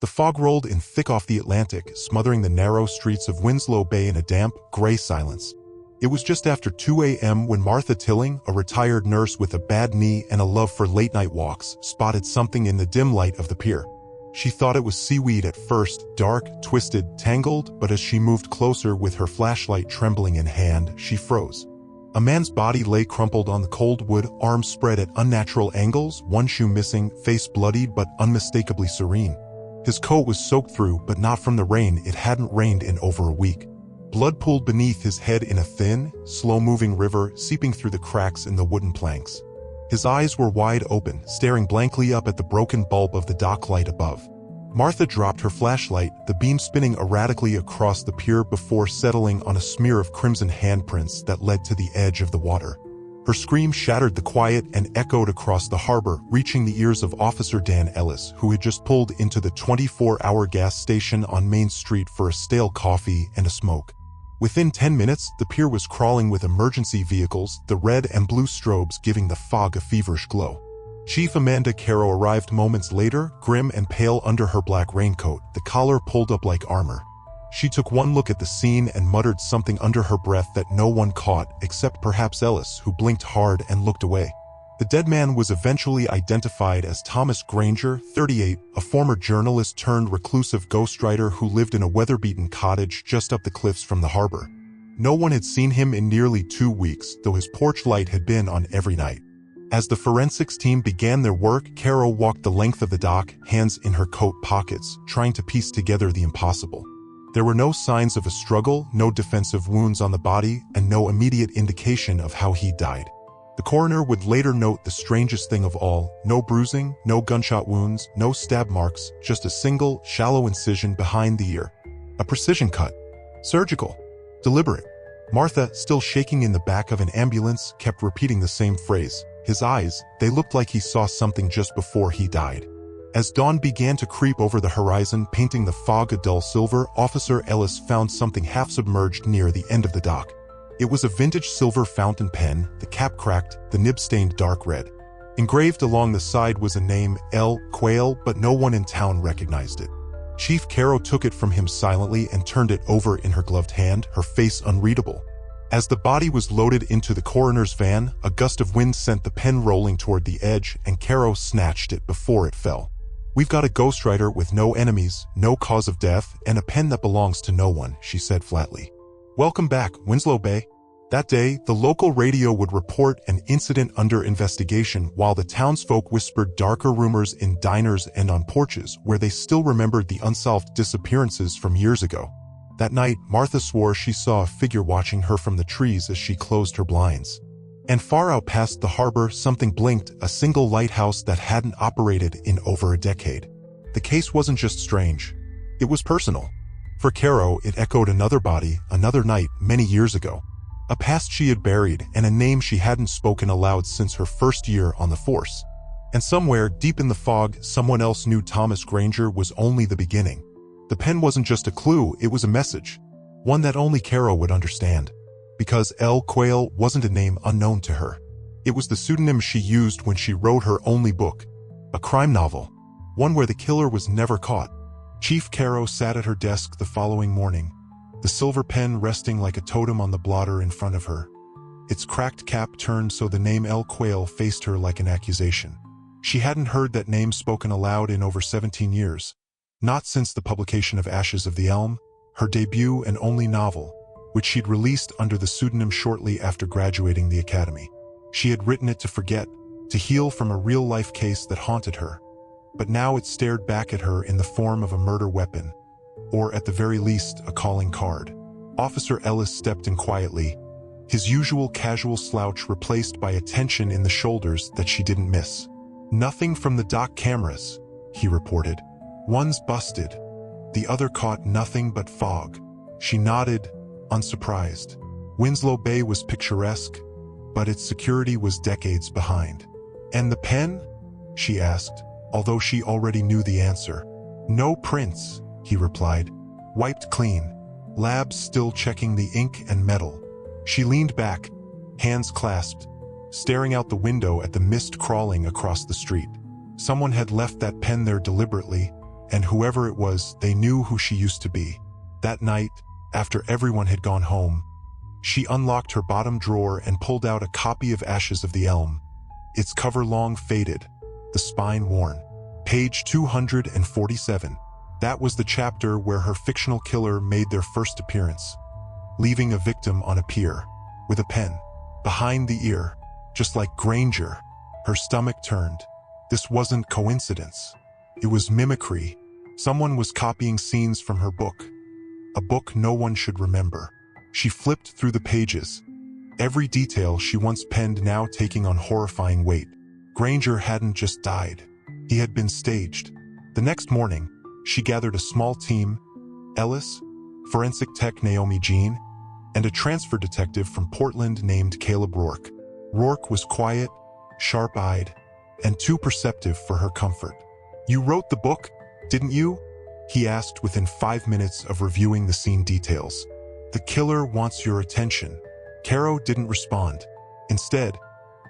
The fog rolled in thick off the Atlantic, smothering the narrow streets of Winslow Bay in a damp, gray silence. It was just after 2 a.m. when Martha Tilling, a retired nurse with a bad knee and a love for late-night walks, spotted something in the dim light of the pier. She thought it was seaweed at first, dark, twisted, tangled, but as she moved closer with her flashlight trembling in hand, she froze. A man's body lay crumpled on the cold wood, arms spread at unnatural angles, one shoe missing, face bloodied but unmistakably serene. His coat was soaked through, but not from the rain. It hadn't rained in over a week. Blood pooled beneath his head in a thin, slow-moving river, seeping through the cracks in the wooden planks. His eyes were wide open, staring blankly up at the broken bulb of the dock light above. Martha dropped her flashlight, the beam spinning erratically across the pier before settling on a smear of crimson handprints that led to the edge of the water. Her scream shattered the quiet and echoed across the harbor, reaching the ears of Officer Dan Ellis, who had just pulled into the 24-hour gas station on Main Street for a stale coffee and a smoke. Within 10 minutes, the pier was crawling with emergency vehicles, the red and blue strobes giving the fog a feverish glow. Chief Amanda Caro arrived moments later, grim and pale under her black raincoat, the collar pulled up like armor. She took one look at the scene and muttered something under her breath that no one caught, except perhaps Ellis, who blinked hard and looked away. The dead man was eventually identified as Thomas Granger, 38, a former journalist turned reclusive ghostwriter who lived in a weather-beaten cottage just up the cliffs from the harbor. No one had seen him in nearly 2 weeks, though his porch light had been on every night. As the forensics team began their work, Caro walked the length of the dock, hands in her coat pockets, trying to piece together the impossible. There were no signs of a struggle, no defensive wounds on the body, and no immediate indication of how he died. The coroner would later note the strangest thing of all: no bruising, no gunshot wounds, no stab marks, just a single, shallow incision behind the ear. A precision cut. Surgical. Deliberate. Martha, still shaking in the back of an ambulance, kept repeating the same phrase. His eyes, they looked like he saw something just before he died. As dawn began to creep over the horizon, painting the fog a dull silver, Officer Ellis found something half-submerged near the end of the dock. It was a vintage silver fountain pen, the cap cracked, the nib stained dark red. Engraved along the side was a name, L. Quayle, but no one in town recognized it. Chief Caro took it from him silently and turned it over in her gloved hand, her face unreadable. As the body was loaded into the coroner's van, a gust of wind sent the pen rolling toward the edge, and Caro snatched it before it fell. "We've got a ghostwriter with no enemies, no cause of death, and a pen that belongs to no one," she said flatly. "Welcome back, Winslow Bay." That day, the local radio would report an incident under investigation while the townsfolk whispered darker rumors in diners and on porches where they still remembered the unsolved disappearances from years ago. That night, Martha swore she saw a figure watching her from the trees as she closed her blinds. And far out past the harbor, something blinked, a single lighthouse that hadn't operated in over a decade. The case wasn't just strange. It was personal. For Caro, it echoed another body, another night, many years ago. A past she had buried, and a name she hadn't spoken aloud since her first year on the force. And somewhere, deep in the fog, someone else knew Thomas Granger was only the beginning. The pen wasn't just a clue, it was a message. One that only Caro would understand. Because L. Quayle wasn't a name unknown to her. It was the pseudonym she used when she wrote her only book. A crime novel. One where the killer was never caught. Chief Caro sat at her desk the following morning, the silver pen resting like a totem on the blotter in front of her. Its cracked cap turned so the name L. Quayle faced her like an accusation. She hadn't heard that name spoken aloud in over 17 years. Not since the publication of Ashes of the Elm, her debut and only novel, which she'd released under the pseudonym shortly after graduating the academy. She had written it to forget, to heal from a real-life case that haunted her. But now it stared back at her in the form of a murder weapon, or at the very least, a calling card. Officer Ellis stepped in quietly, his usual casual slouch replaced by a tension in the shoulders that she didn't miss. "Nothing from the dock cameras," he reported. "One's busted. The other caught nothing but fog." She nodded, unsurprised. Winslow Bay was picturesque, but its security was decades behind. "And the pen?" she asked, although she already knew the answer. "No prints," he replied. "Wiped clean. Labs still checking the ink and metal." She leaned back, hands clasped, staring out the window at the mist crawling across the street. Someone had left that pen there deliberately, And whoever it was, they knew who she used to be. That night, after everyone had gone home, she unlocked her bottom drawer and pulled out a copy of Ashes of the Elm. Its cover long faded, the spine worn. Page 247. That was the chapter where her fictional killer made their first appearance, leaving a victim on a pier, with a pen behind the ear. Just like Granger, her stomach turned. This wasn't coincidence. It was mimicry. Someone was copying scenes from her book. A book no one should remember. She flipped through the pages. Every detail she once penned now taking on horrifying weight. Granger hadn't just died. He had been staged. The next morning, she gathered a small team: Ellis, forensic tech Naomi Jean, and a transfer detective from Portland named Caleb Rourke. Rourke was quiet, sharp-eyed, and too perceptive for her comfort. "You wrote the book, didn't you?" he asked within 5 minutes of reviewing the scene details. "The killer wants your attention." Caro didn't respond. Instead,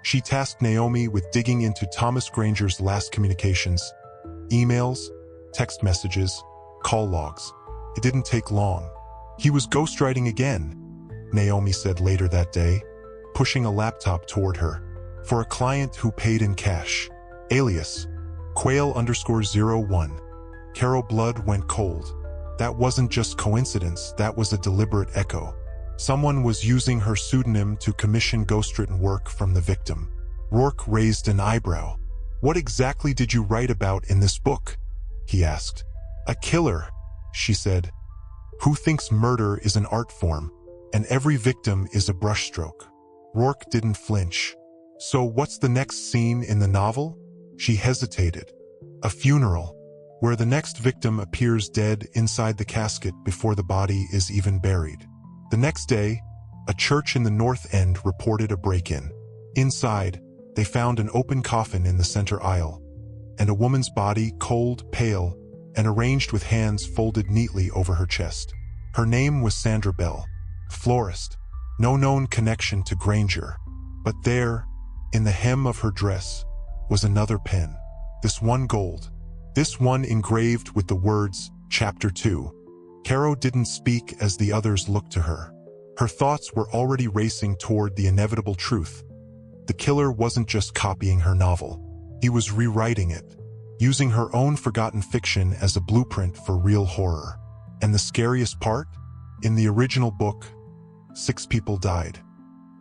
she tasked Naomi with digging into Thomas Granger's last communications: emails, text messages, call logs. It didn't take long. "He was ghostwriting again," Naomi said later that day, pushing a laptop toward her. "For a client who paid in cash. Alias, Quail_01. Caro blood went cold. That wasn't just coincidence, that was a deliberate echo. Someone was using her pseudonym to commission ghostwritten work from the victim. Rourke raised an eyebrow. "What exactly did you write about in this book?" he asked. "A killer," she said, "who thinks murder is an art form, and every victim is a brushstroke." Rourke didn't flinch. "So what's the next scene in the novel?" She hesitated. "A funeral, where the next victim appears dead inside the casket before the body is even buried. The next day, a church in the North End reported a break-in. Inside, they found an open coffin in the center aisle, and a woman's body, cold, pale, and arranged with hands folded neatly over her chest. Her name was Sandra Bell, florist. No known connection to Granger. But there, in the hem of her dress, was another pen. This one gold. This one engraved with the words, Chapter 2. Caro didn't speak as the others looked to her. Her thoughts were already racing toward the inevitable truth. The killer wasn't just copying her novel. He was rewriting it, using her own forgotten fiction as a blueprint for real horror. And the scariest part? In the original book, 6 people died.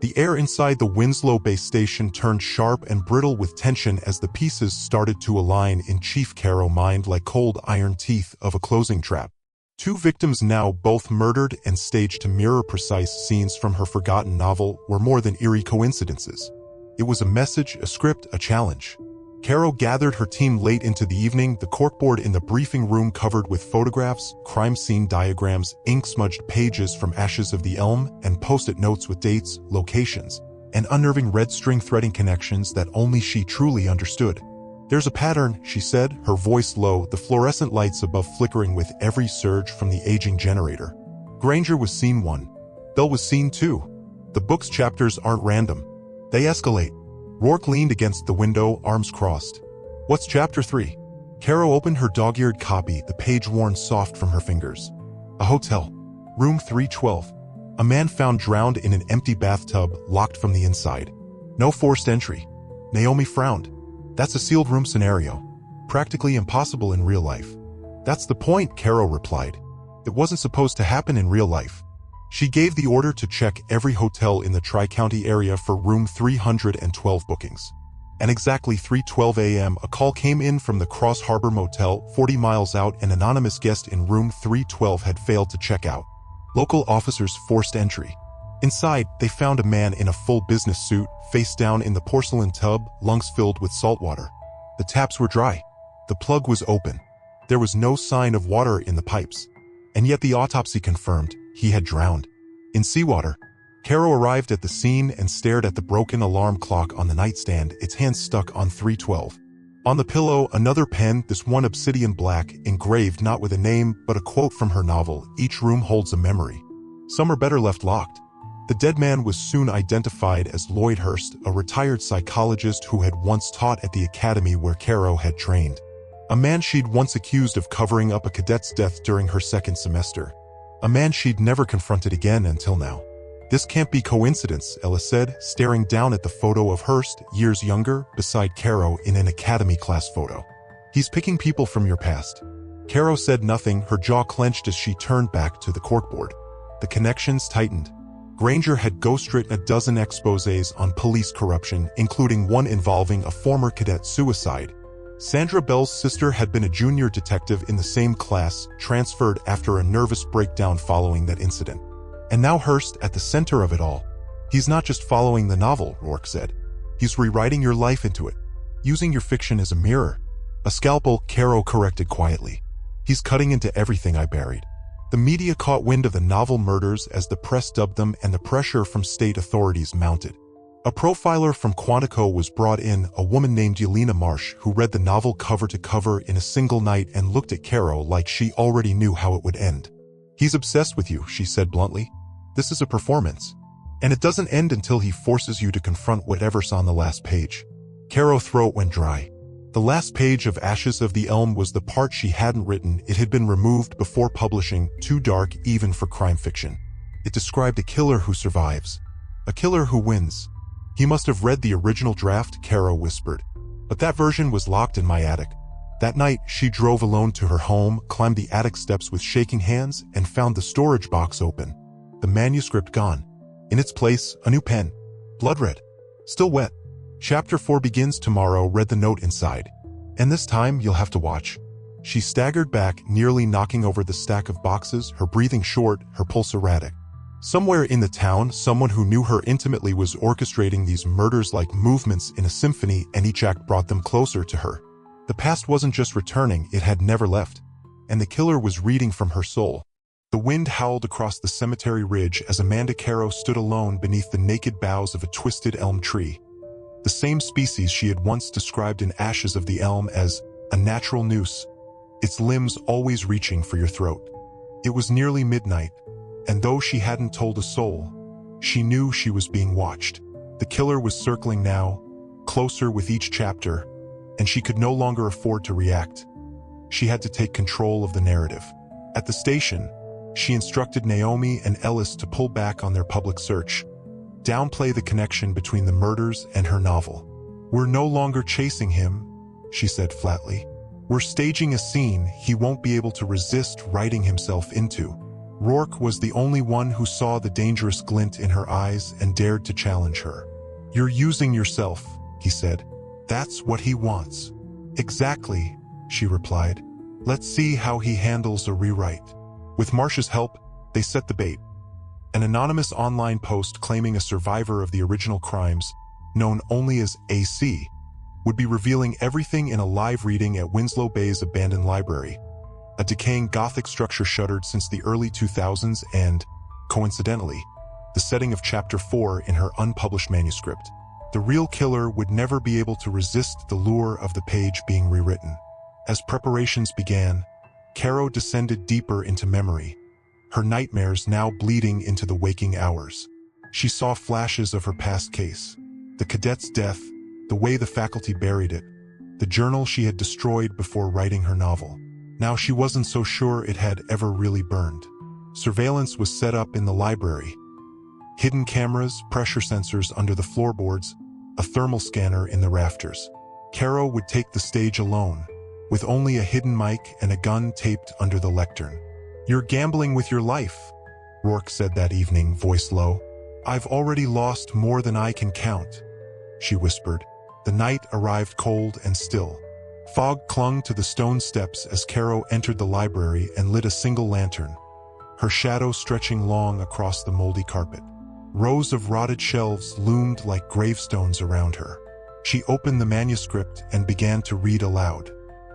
The air inside the Winslow base station turned sharp and brittle with tension as the pieces started to align in Chief Caro's mind like cold iron teeth of a closing trap. 2 victims now both murdered and staged to mirror precise scenes from her forgotten novel were more than eerie coincidences. It was a message, a script, a challenge. Caro gathered her team late into the evening, the corkboard in the briefing room covered with photographs, crime scene diagrams, ink-smudged pages from Ashes of the Elm, and post-it notes with dates, locations, and unnerving red string threading connections that only she truly understood. "There's a pattern," she said, her voice low, the fluorescent lights above flickering with every surge from the aging generator. Granger was scene 1. Bell was scene 2. The book's chapters aren't random. They escalate. Rourke leaned against the window, arms crossed. "What's Chapter 3? Caro opened her dog-eared copy, the page worn soft from her fingers. "A hotel. Room 312. A man found drowned in an empty bathtub, locked from the inside. No forced entry." Naomi frowned. "That's a sealed room scenario. Practically impossible in real life." "That's the point," Caro replied. "It wasn't supposed to happen in real life." She gave the order to check every hotel in the Tri-County area for room 312 bookings. At exactly 3:12 a.m., a call came in from the Cross Harbor Motel, 40 miles out. An anonymous guest in room 312 had failed to check out. Local officers forced entry. Inside, they found a man in a full business suit, face down in the porcelain tub, lungs filled with salt water. The taps were dry. The plug was open. There was no sign of water in the pipes. And yet the autopsy confirmed he had drowned in seawater. Caro arrived at the scene and stared at the broken alarm clock on the nightstand, its hands stuck on 312. On the pillow, another pen, this one obsidian black, engraved not with a name, but a quote from her novel. "Each room holds a memory. Some are better left locked." The dead man was soon identified as Lloyd Hurst, a retired psychologist who had once taught at the academy where Caro had trained. A man she'd once accused of covering up a cadet's death during her second semester. A man she'd never confronted again until now. This can't be coincidence, Ella said, staring down at the photo of Hurst, years younger, beside Caro in an academy class photo. He's picking people from your past. Caro said nothing, her jaw clenched as she turned back to the corkboard. The connections tightened. Granger had ghostwritten a dozen exposés on police corruption, including one involving a former cadet's suicide. Sandra Bell's sister had been a junior detective in the same class, transferred after a nervous breakdown following that incident. And now Hurst at the center of it all. He's not just following the novel, Rourke said. He's rewriting your life into it, using your fiction as a mirror. A scalpel, Caro corrected quietly. He's cutting into everything I buried. The media caught wind of the novel murders as the press dubbed them, and the pressure from state authorities mounted. A profiler from Quantico was brought in, a woman named Yelena Marsh, who read the novel cover to cover in a single night and looked at Caro like she already knew how it would end. He's obsessed with you, she said bluntly. This is a performance. And it doesn't end until he forces you to confront whatever's on the last page. Caro's throat went dry. The last page of Ashes of the Elm was the part she hadn't written. It had been removed before publishing, too dark even for crime fiction. It described a killer who survives. A killer who wins. He must have read the original draft, Caro whispered. But that version was locked in my attic. That night, she drove alone to her home, climbed the attic steps with shaking hands, and found the storage box open. The manuscript gone. In its place, a new pen. Blood red. Still wet. Chapter 4 begins tomorrow, read the note inside. And this time, you'll have to watch. She staggered back, nearly knocking over the stack of boxes, her breathing short, her pulse erratic. Somewhere in the town, someone who knew her intimately was orchestrating these murders like movements in a symphony, and each act brought them closer to her. The past wasn't just returning, it had never left. And the killer was reading from her soul. The wind howled across the cemetery ridge as Amanda Caro stood alone beneath the naked boughs of a twisted elm tree. The same species she had once described in Ashes of the Elm as a natural noose, its limbs always reaching for your throat. It was nearly midnight, and though she hadn't told a soul, she knew she was being watched. The killer was circling now, closer with each chapter, and she could no longer afford to react. She had to take control of the narrative. At the station, she instructed Naomi and Ellis to pull back on their public search, downplay the connection between the murders and her novel. We're no longer chasing him, she said flatly. We're staging a scene he won't be able to resist writing himself into. Rourke was the only one who saw the dangerous glint in her eyes and dared to challenge her. You're using yourself, he said. That's what he wants. Exactly, she replied. Let's see how he handles a rewrite. With Marsh's help, they set the bait. An anonymous online post claiming a survivor of the original crimes, known only as AC, would be revealing everything in a live reading at Winslow Bay's abandoned library. A decaying Gothic structure shuttered since the early 2000s and, coincidentally, the setting of Chapter 4 in her unpublished manuscript. The real killer would never be able to resist the lure of the page being rewritten. As preparations began, Caro descended deeper into memory, her nightmares now bleeding into the waking hours. She saw flashes of her past case, the cadet's death, the way the faculty buried it, the journal she had destroyed before writing her novel. Now she wasn't so sure it had ever really burned. Surveillance was set up in the library. Hidden cameras, pressure sensors under the floorboards, a thermal scanner in the rafters. Caro would take the stage alone, with only a hidden mic and a gun taped under the lectern. You're gambling with your life, Rourke said that evening, voice low. I've already lost more than I can count, she whispered. The night arrived cold and still. Fog clung to the stone steps as Caro entered the library and lit a single lantern, her shadow stretching long across the moldy carpet. Rows of rotted shelves loomed like gravestones around her. She opened the manuscript and began to read aloud.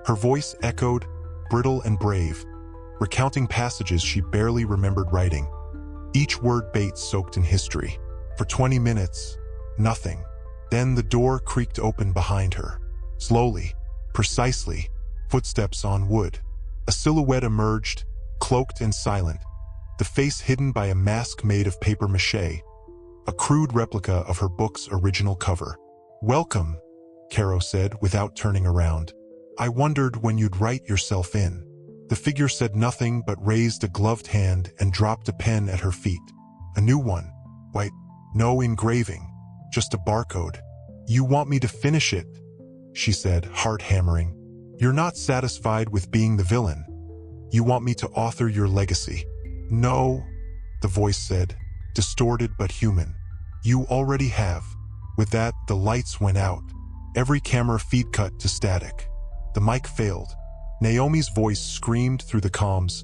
Her voice echoed, brittle and brave, recounting passages she barely remembered writing. Each word bait soaked in history. For 20 minutes, nothing. Then the door creaked open behind her. Slowly, precisely, footsteps on wood. A silhouette emerged, cloaked and silent, the face hidden by a mask made of papier-mâché, a crude replica of her book's original cover. Welcome, Caro said without turning around. I wondered when you'd write yourself in. The figure said nothing but raised a gloved hand and dropped a pen at her feet. A new one. Wait, no engraving, just a barcode. You want me to finish it? She said, heart hammering. You're not satisfied with being the villain. You want me to author your legacy. No, the voice said, distorted but human. You already have. With that, the lights went out. Every camera feed cut to static. The mic failed. Naomi's voice screamed through the comms.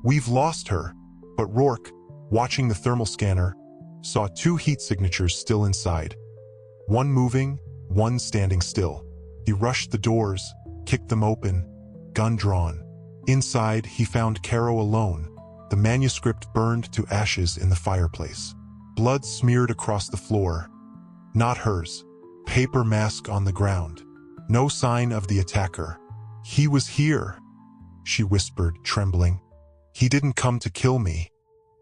We've lost her. But Rourke, watching the thermal scanner, saw 2 heat signatures still inside. One moving, one standing still. He rushed the doors, kicked them open, gun drawn. Inside, he found Caro alone, the manuscript burned to ashes in the fireplace. Blood smeared across the floor. Not hers. Paper mask on the ground. No sign of the attacker. He was here, she whispered, trembling. He didn't come to kill me.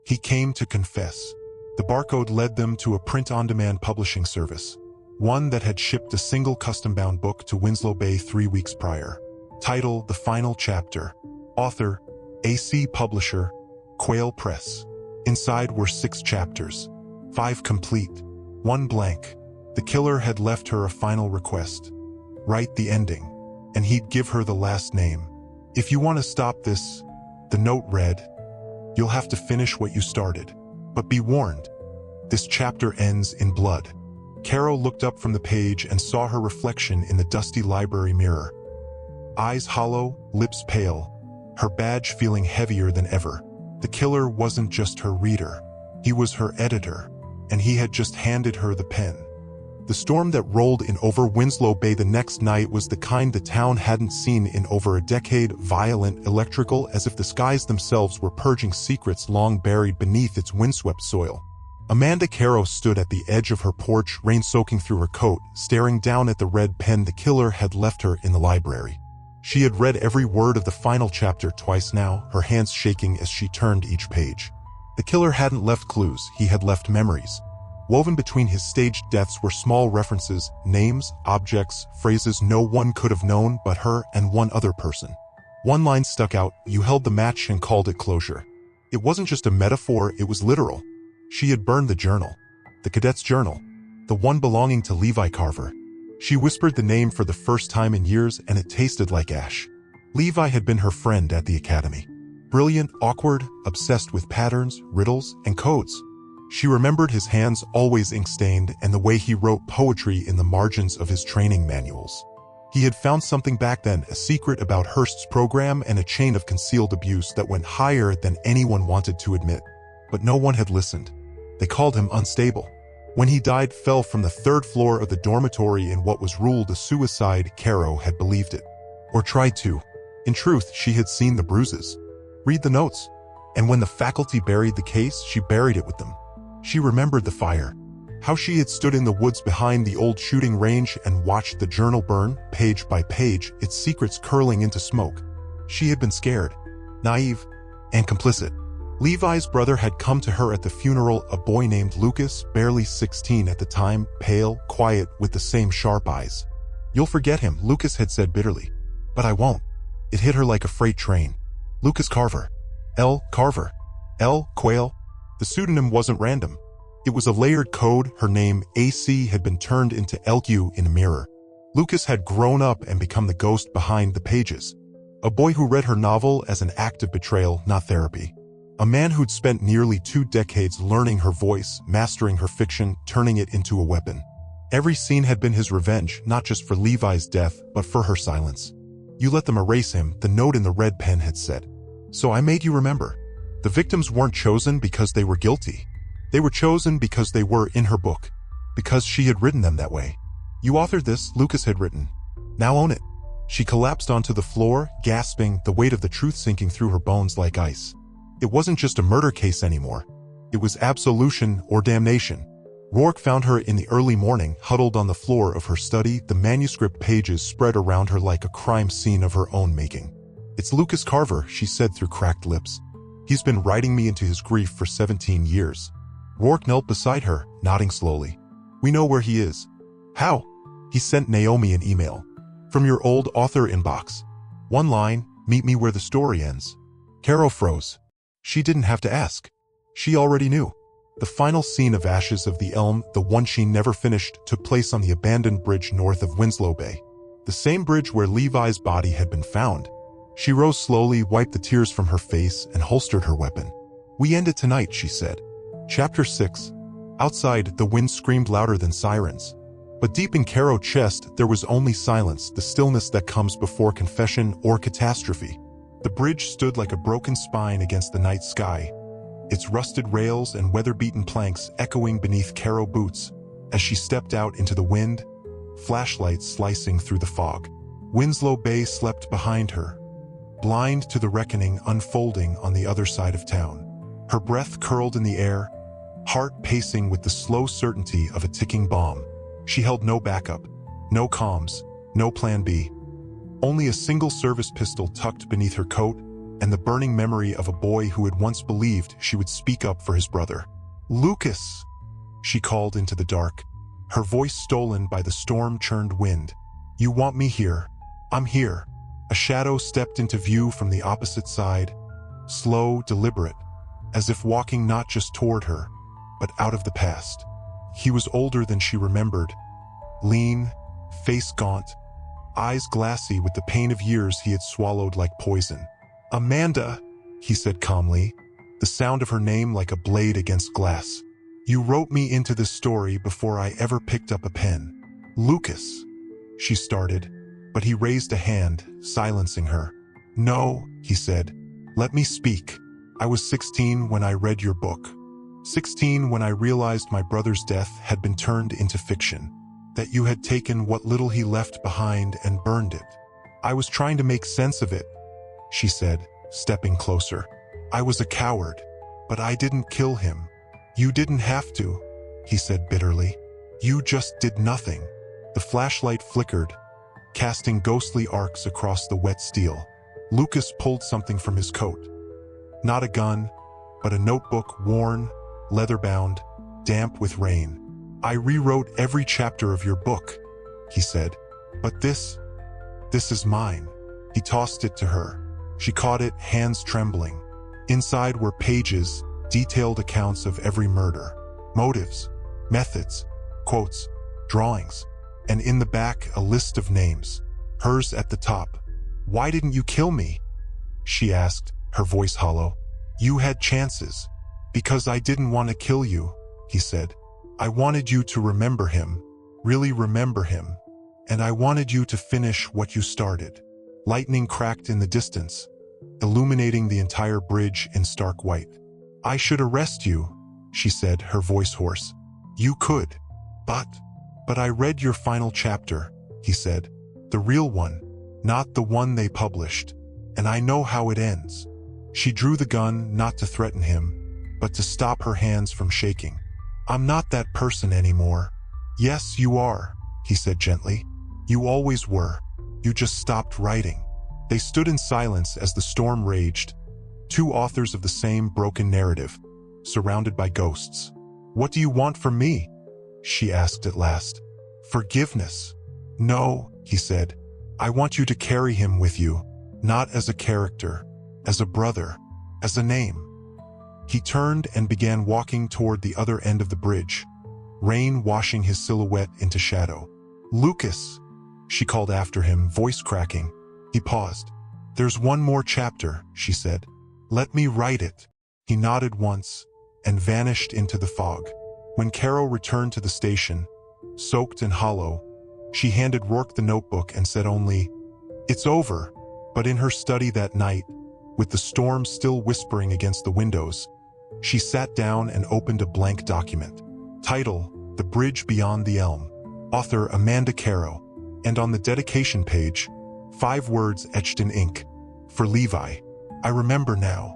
He came to confess. The barcode led them to a print-on-demand publishing service, one that had shipped a single custom-bound book to Winslow Bay 3 weeks prior. Title, The Final Chapter. Author, AC Publisher, Quail Press. Inside were 6 chapters, 5 complete, 1 blank. The killer had left her a final request. Write the ending, and he'd give her the last name. If you want to stop this, the note read, you'll have to finish what you started. But be warned, this chapter ends in blood. Caro looked up from the page and saw her reflection in the dusty library mirror. Eyes hollow, lips pale, her badge feeling heavier than ever. The killer wasn't just her reader. He was her editor, and he had just handed her the pen. The storm that rolled in over Winslow Bay the next night was the kind the town hadn't seen in over a decade, violent, electrical, as if the skies themselves were purging secrets long buried beneath its windswept soil. Amanda Caro stood at the edge of her porch, rain soaking through her coat, staring down at the red pen the killer had left her in the library. She had read every word of the final chapter twice now, her hands shaking as she turned each page. The killer hadn't left clues, he had left memories. Woven between his staged deaths were small references, names, objects, phrases no one could have known but her and one other person. One line stuck out, you held the match and called it closure. It wasn't just a metaphor, it was literal. She had burned the journal. The cadet's journal. The one belonging to Levi Carver. She whispered the name for the first time in years and it tasted like ash. Levi had been her friend at the academy. Brilliant, awkward, obsessed with patterns, riddles, and codes. She remembered his hands always ink-stained and the way he wrote poetry in the margins of his training manuals. He had found something back then, a secret about Hearst's program and a chain of concealed abuse that went higher than anyone wanted to admit. But no one had listened. They called him unstable. When he died, fell from the 3rd floor of the dormitory in what was ruled a suicide, Caro had believed it. Or tried to. In truth, she had seen the bruises. Read the notes. And when the faculty buried the case, she buried it with them. She remembered the fire. How she had stood in the woods behind the old shooting range and watched the journal burn, page by page, its secrets curling into smoke. She had been scared, naive, and complicit. Levi's brother had come to her at the funeral, a boy named Lucas, barely 16 at the time, pale, quiet, with the same sharp eyes. You'll forget him, Lucas had said bitterly. But I won't. It hit her like a freight train. Lucas Carver. L. Carver. L. Quail. The pseudonym wasn't random. It was a layered code. Her name, AC, had been turned into LQ in a mirror. Lucas had grown up and become the ghost behind the pages. A boy who read her novel as an act of betrayal, not therapy. A man who'd spent nearly 2 decades learning her voice, mastering her fiction, turning it into a weapon. Every scene had been his revenge, not just for Levi's death, but for her silence. You let them erase him, the note in the red pen had said. So I made you remember. The victims weren't chosen because they were guilty. They were chosen because they were in her book. Because she had written them that way. You authored this, Lucas had written. Now own it. She collapsed onto the floor, gasping, the weight of the truth sinking through her bones like ice. It wasn't just a murder case anymore. It was absolution or damnation. Rourke found her in the early morning, huddled on the floor of her study, the manuscript pages spread around her like a crime scene of her own making. It's Lucas Carver, she said through cracked lips. He's been writing me into his grief for 17 years. Rourke knelt beside her, nodding slowly. We know where he is. How? He sent Naomi an email. From your old author inbox. One line, meet me where the story ends. Caro froze. She didn't have to ask. She already knew. The final scene of Ashes of the Elm, the one she never finished, took place on the abandoned bridge north of Winslow Bay. The same bridge where Levi's body had been found. She rose slowly, wiped the tears from her face, and holstered her weapon. We end it tonight, she said. Chapter 6. Outside, the wind screamed louder than sirens. But deep in Caro's chest, there was only silence, the stillness that comes before confession or catastrophe. The bridge stood like a broken spine against the night sky, its rusted rails and weather-beaten planks echoing beneath Caro's boots as she stepped out into the wind, flashlights slicing through the fog. Winslow Bay slept behind her, blind to the reckoning unfolding on the other side of town. Her breath curled in the air, heart pacing with the slow certainty of a ticking bomb. She held no backup, no comms, no plan B. Only a single service pistol tucked beneath her coat and the burning memory of a boy who had once believed she would speak up for his brother. Lucas, she called into the dark, her voice stolen by the storm-churned wind. You want me here? I'm here. A shadow stepped into view from the opposite side, slow, deliberate, as if walking not just toward her, but out of the past. He was older than she remembered, lean, face gaunt, eyes glassy with the pain of years he had swallowed like poison. Amanda, he said calmly, the sound of her name like a blade against glass. You wrote me into this story before I ever picked up a pen. Lucas, she started, but he raised a hand, silencing her. No, he said, let me speak. I was 16 when I read your book. 16 when I realized my brother's death had been turned into fiction, that you had taken what little he left behind and burned it. I was trying to make sense of it, she said, stepping closer. I was a coward, but I didn't kill him. You didn't have to, he said bitterly. You just did nothing. The flashlight flickered, casting ghostly arcs across the wet steel. Lucas pulled something from his coat. Not a gun, but a notebook, worn, leather-bound, damp with rain. I rewrote every chapter of your book, he said. But this is mine. He tossed it to her. She caught it, hands trembling. Inside were pages, detailed accounts of every murder. Motives, methods, quotes, drawings. And in the back, a list of names. Hers at the top. Why didn't you kill me? She asked, her voice hollow. You had chances. Because I didn't want to kill you, he said. I wanted you to remember him, really remember him. And I wanted you to finish what you started. Lightning cracked in the distance, illuminating the entire bridge in stark white. I should arrest you, she said, her voice hoarse. You could. But I read your final chapter, he said. The real one, not the one they published. And I know how it ends. She drew the gun not to threaten him, but to stop her hands from shaking. I'm not that person anymore. Yes, you are, he said gently. You always were. You just stopped writing. They stood in silence as the storm raged, two authors of the same broken narrative, surrounded by ghosts. What do you want from me? She asked at last. Forgiveness. No, he said. I want you to carry him with you, not as a character, as a brother, as a name. He turned and began walking toward the other end of the bridge, rain washing his silhouette into shadow. Lucas, she called after him, voice cracking. He paused. There's one more chapter, she said. Let me write it. He nodded once and vanished into the fog. When Carol returned to the station, soaked and hollow, she handed Rourke the notebook and said only, It's over. But in her study that night, with the storm still whispering against the windows, she sat down and opened a blank document. Title, The Bridge Beyond the Elm. Author, Amanda Caro. And on the dedication page, 5 words etched in ink. For Levi. I remember now.